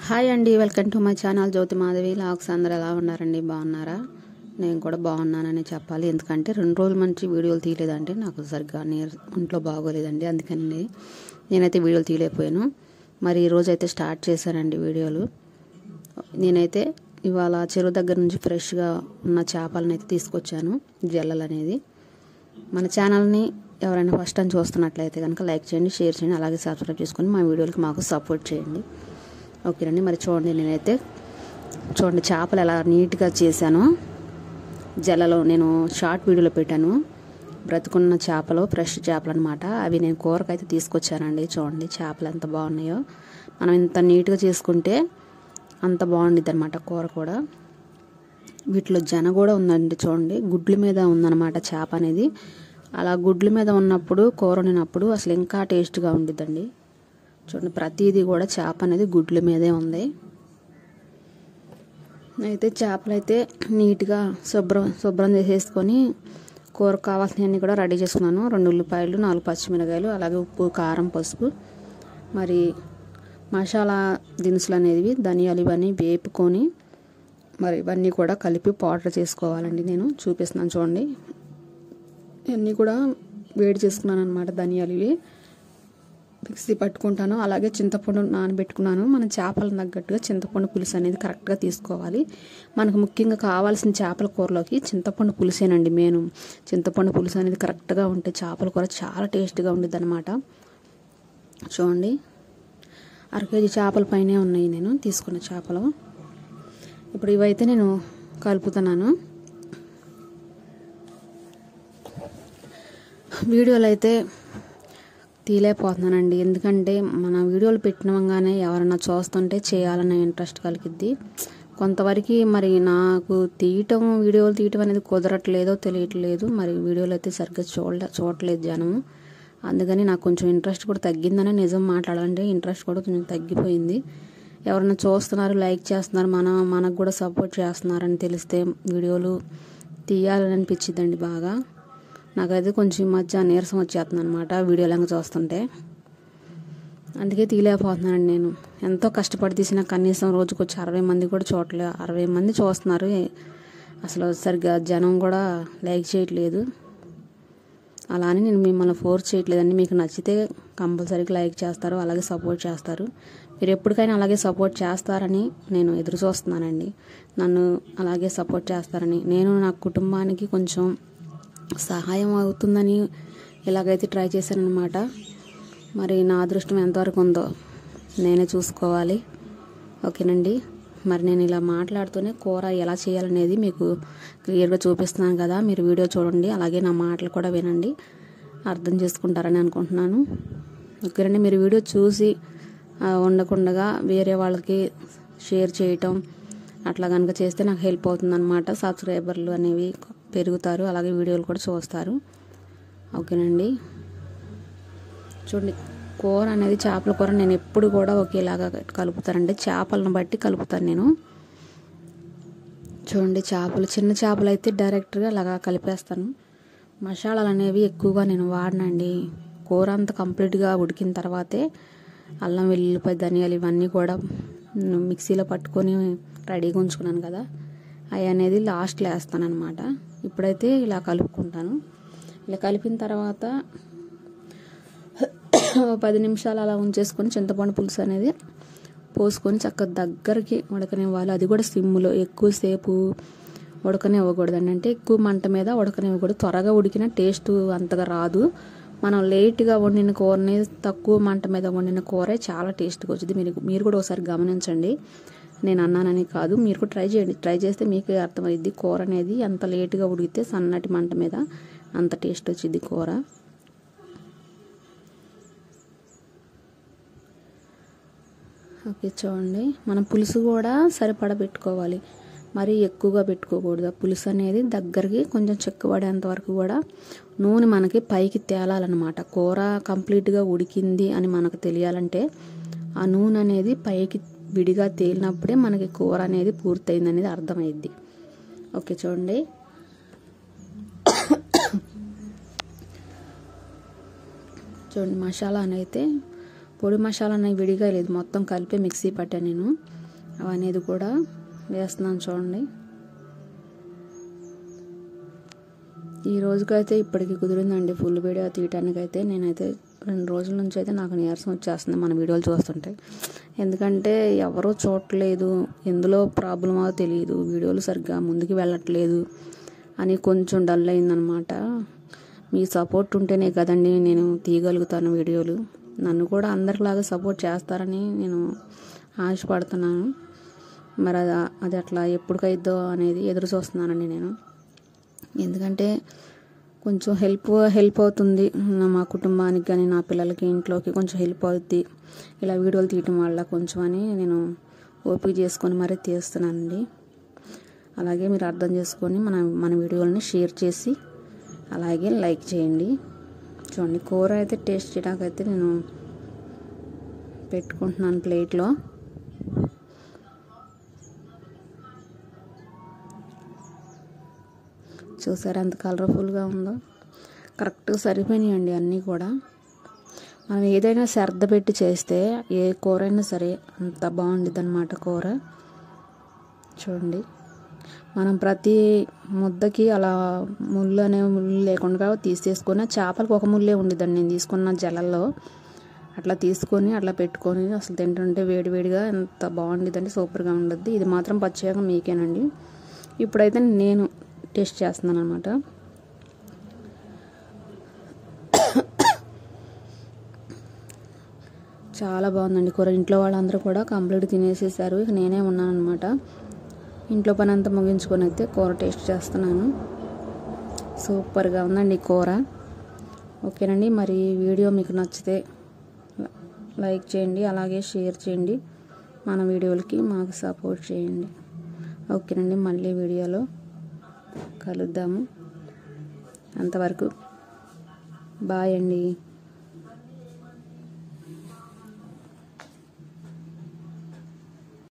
Hi అండి, welcome to my channel Jyothi Madhavi logs. అందరూ ఎలా ఉన్నారండి? బాగున్నారా? నేను కూడా బాగున్నానని చెప్పాలి. ఎందుకంటే 2 రోజుల నుంచి వీడియోలు తీయలేదంటే నాకు సరిగ్గా ఒంట్లో బాగోలేదండి. అందుకని నేనైతే వీడియోలు తీయలేకపోయాను. మరి ఈరోజు అయితే స్టార్ట్ చేశానండి వీడియోలు. నేనైతే ఇవాళ చెరువు దగ్గర నుంచి ఫ్రెష్గా ఉన్న చేపలను అయితే తీసుకొచ్చాను, జల్లలు అనేది. మన ఛానల్ని ఎవరైనా ఫస్ట్ టైం చూస్తున్నట్లయితే కనుక లైక్ చేయండి, షేర్ చేయండి, అలాగే సబ్స్క్రైబ్ చేసుకొని మా వీడియోలకి మాకు సపోర్ట్ చేయండి. ఓకేనండి. మరి చూడండి, నేనైతే చేపలు ఎలా నీట్గా చేశాను. జల్లలో నేను షార్ట్ వీడియోలో పెట్టాను. బ్రతుకున్న చేపలు, ఫ్రెష్ చేపలు అనమాట. అవి నేను కూరకైతే తీసుకొచ్చానండి. చూడండి చేపలు ఎంత బాగున్నాయో. మనం ఇంత నీట్గా చేసుకుంటే అంత బాగుండిద్ది అనమాట కూర కూడా. వీటిలో జన కూడా ఉందండి. చూడండి, గుడ్ల మీద ఉందన్నమాట చేప అనేది. అలా గుడ్ల మీద ఉన్నప్పుడు కూర వండినప్పుడు అసలు ఇంకా టేస్ట్గా ఉండిద్దండి. చూడండి, ప్రతిదీ కూడా చేప అనేది గుడ్ల మీదే ఉంది. అయితే చేపలు అయితే నీట్గా శుభ్రం చేసేసుకొని కూర కావాల్సినవన్నీ కూడా రెడీ చేసుకున్నాను. 2 ఉల్లిపాయలు, 4 పచ్చిమిరకాయలు, అలాగే ఉప్పు, కారం, పసుపు, మరి మసాలా దినుసులు అనేవి, ధనియాలు ఇవన్నీ వేపుకొని మరి ఇవన్నీ కూడా కలిపి పౌడర్ చేసుకోవాలండి. నేను చూపిస్తున్నాను చూడండి. ఇవన్నీ కూడా వేడి చేసుకున్నాను అనమాట. ధనియాలు ఇవి మిక్సీ పట్టుకుంటాను. అలాగే చింతపండు నానబెట్టుకున్నాను. మనం చేపలకు తగ్గట్టుగా చింతపండు పులుసు అనేది కరెక్ట్గా తీసుకోవాలి. మనకు ముఖ్యంగా కావాల్సిన చేపల కూరలోకి చింతపండు పులుసేనండి మెయిన్. చింతపండు పులుసు అనేది కరెక్ట్గా ఉంటే చేపల కూర చాలా టేస్ట్గా ఉండిద్ది అనమాట. చూడండి, 1/2 కేజీ చేపల పైనే ఉన్నాయి నేను తీసుకున్న చేపలు. ఇప్పుడు ఇవైతే నేను కలుపుతున్నాను. వీడియోలు అయితే తీయలేకపోతున్నానండి. ఎందుకంటే మన వీడియోలు పెట్టినగానే ఎవరైనా చూస్తుంటే చేయాలనే ఇంట్రెస్ట్ కలిగిద్ది. కొంతవరకు మరి నాకు వీడియోలు తీయటం అనేది కుదరట్లేదో తెలియట్లేదు. మరి వీడియోలు అయితే సరిగ్గా చూడట్లేదు జనము. అందుకని నాకు కొంచెం ఇంట్రెస్ట్ కూడా తగ్గిందని నిజం మాట్లాడాలంటే ఇంట్రెస్ట్ కూడా కొంచెం తగ్గిపోయింది. ఎవరైనా చూస్తున్నారు, లైక్ చేస్తున్నారు, మనకు కూడా సపోర్ట్ చేస్తున్నారని తెలిస్తే వీడియోలు తీయాలని అనిపించిద్దండి బాగా. నాకైతే కొంచెం ఈ మధ్య నీరసం వచ్చేస్తుంది అనమాట వీడియోలంగా చూస్తుంటే. అందుకే తీయలేకపోతున్నానండి నేను. ఎంతో కష్టపడి తీసిన కనీసం రోజుకు వచ్చి 60 మంది కూడా చూడలేదు. 60 మంది చూస్తున్నారు, అసలు సరిగ్గా జనం కూడా లైక్ చేయట్లేదు. అలా అని నేను మిమ్మల్ని ఫోర్స్ చేయట్లేదండి. మీకు నచ్చితే కంపల్సరీగా లైక్ చేస్తారు, అలాగే సపోర్ట్ చేస్తారు. మీరు ఎప్పటికైనా అలాగే సపోర్ట్ చేస్తారని నేను ఎదురు చూస్తున్నానండి. నన్ను అలాగే సపోర్ట్ చేస్తారని, నేను నా కుటుంబానికి కొంచెం సహాయం అవుతుందని ఇలాగైతే ట్రై చేశానమాట. మరి నా అదృష్టం ఎంతవరకు ఉందో నేనే చూసుకోవాలి. ఓకేనండి. మరి నేను ఇలా మాట్లాడుతూనే కూర ఎలా చేయాలనేది మీకు క్లియర్గా చూపిస్తున్నాను కదా. మీరు వీడియో చూడండి, అలాగే నా మాటలు కూడా వినండి, అర్థం చేసుకుంటారని అనుకుంటున్నాను. ఓకేనండి. మీరు వీడియో చూసి ఉండకుండా వేరే వాళ్ళకి షేర్ చేయటం అట్లా కనుక చేస్తే నాకు హెల్ప్ అవుతుంది అనమాట. సబ్స్క్రైబర్లు అనేవి పెరుగుతారు, అలాగే వీడియోలు కూడా చూస్తారు. ఓకేనండి. చూడండి, కూర అనేది చేపల కూర నేను ఎప్పుడు కూడా ఒకేలాగా కలుపుతానండి. చేపలను బట్టి కలుపుతాను నేను. చూడండి, చిన్న చేపలు అయితే డైరెక్ట్గా అలాగా కలిపేస్తాను. మసాలాలు అనేవి ఎక్కువగా నేను వాడనండి. కూర అంతా కంప్లీట్గా ఉడికిన తర్వాతే అల్లం, వెల్లుల్లిపాయ, ధనియాలు ఇవన్నీ కూడా మిక్సీలో పట్టుకొని రెడీగా ఉంచుకున్నాను కదా, అవి అనేది లాస్ట్లో వేస్తాను అనమాట. ఇప్పుడైతే ఇలా కలుపుకుంటాను. ఇలా కలిపిన తర్వాత 10 నిమిషాలు అలా ఉంచేసుకొని చింతపండు పులుసు అనేది పోసుకొని చక్కగా దగ్గరికి ఉడకనివ్వాలి. అది కూడా సిమ్లో, ఎక్కువసేపు ఉడకనివ్వకూడదండి. అంటే ఎక్కువ మంట మీద ఉడకనివ్వకూడదు. త్వరగా ఉడికిన టేస్ట్ అంతగా రాదు. మనం లేట్గా వండిన కూరని తక్కువ మంట మీద వండిన కూరే చాలా టేస్ట్గా వచ్చింది. మీరు కూడా ఒకసారి గమనించండి. నేను అన్నానని కాదు, మీరు కూడా ట్రై చేయండి. ట్రై చేస్తే మీకే అర్థమైద్ది. కూర అనేది ఎంత లేటుగా ఉడికితే సన్నటి మంట మీద అంత టేస్ట్ వచ్చింది కూర. ఓకే, చూడండి, మనం పులుసు కూడా సరిపడా పెట్టుకోవాలి. మరీ ఎక్కువగా పెట్టుకోకూడదు. పులుసు అనేది దగ్గరికి కొంచెం చిక్కబడేంత వరకు కూడా నూనె మనకి పైకి తేలాలన్నమాట. కూర కంప్లీట్గా ఉడికింది అని మనకు తెలియాలంటే ఆ నూనె అనేది పైకి విడిగా తేలినప్పుడే మనకి కూర అనేది పూర్తయింది అనేది అర్థమైద్ది. ఓకే, చూడండి, మసాలా అనేది పొడి మసాలా అనేది విడిగా లేదు, మొత్తం కలిపి మిక్సీ పట్టాను నేను. అనేది కూడా వేస్తున్నాను చూడండి. ఈ రోజుకైతే ఇప్పటికి కుదిరిందండి ఫుల్ వీడియో తీయటానికి. అయితే నేనైతే 2 రోజుల నుంచి అయితే నాకు నీరసం వచ్చేస్తుంది మన వీడియోలు చూస్తుంటే. ఎందుకంటే ఎవరూ చూడట్లేదు, ఎందులో ప్రాబ్లమో తెలియదు, వీడియోలు సరిగ్గా ముందుకు వెళ్ళట్లేదు అని కొంచెం డల్ అయిందనమాట. మీ సపోర్ట్ ఉంటేనే కదండి నేను తీయగలుగుతాను వీడియోలు. నన్ను కూడా అందరిలాగా సపోర్ట్ చేస్తారని నేను ఆశపడుతున్నాను. మరి అది అట్లా ఎప్పటికైద్దో అనేది ఎదురు చూస్తున్నానండి నేను. ఎందుకంటే కొంచెం హెల్ప్ అవుతుంది మా కుటుంబానికి కానీ నా పిల్లలకి ఇంట్లోకి కొంచెం హెల్ప్ అవుద్ది ఇలా వీడియోలు తీయటం వల్ల కొంచెం అని నేను ఓపిక చేసుకొని మరీ తీస్తున్నానండి. అలాగే మీరు అర్థం చేసుకొని మన వీడియోలని షేర్ చేసి అలాగే లైక్ చేయండి. చూడండి, కూర అయితే టేస్ట్ చేయడానికైతే నేను పెట్టుకుంటున్నాను ప్లేట్లో. చూసారా ఎంత కలర్ఫుల్గా ఉందో. కరెక్ట్గా సరిపోయినాయండి అన్నీ కూడా. మనం ఏదైనా శ్రద్ధ పెట్టి చేస్తే ఏ కూర అయినా సరే అంత బాగుండిద్ది అన్నమాట కూర. చూడండి, మనం ప్రతి ముద్దకి అలా ముళ్ళు లేకుండా తీసేసుకొని, చేపలకు ఒక ముళ్ళే ఉండిద్దండి నేను తీసుకున్న జలల్లో. అట్లా తీసుకొని అట్లా పెట్టుకొని అసలు తింటుంటే వేడివేడిగా ఎంత బాగుండిద్దండి, సూపర్గా ఉండద్ది. ఇది మాత్రం ప్రత్యేకంగా మీకేనండి. ఇప్పుడైతే నేను టేస్ట్ చేస్తున్నాను అనమాట. చాలా బాగుందండి కూర. ఇంట్లో వాళ్ళందరూ కూడా కంప్లీట్ తినేసేసారు. ఇక నేనే ఉన్నాను అనమాట. ఇంట్లో పని అంతా ముగించుకొని అయితే కూర టేస్ట్ చేస్తున్నాను. సూపర్గా ఉందండి కూర. ఓకేనండి, మరి వీడియో మీకు నచ్చితే లైక్ చేయండి, అలాగే షేర్ చేయండి. మన వీడియోలకి మాకు సపోర్ట్ చేయండి. ఓకేనండి, మళ్ళీ వీడియోలో కలుద్దాము. అంతవరకు బాయ్ అండి.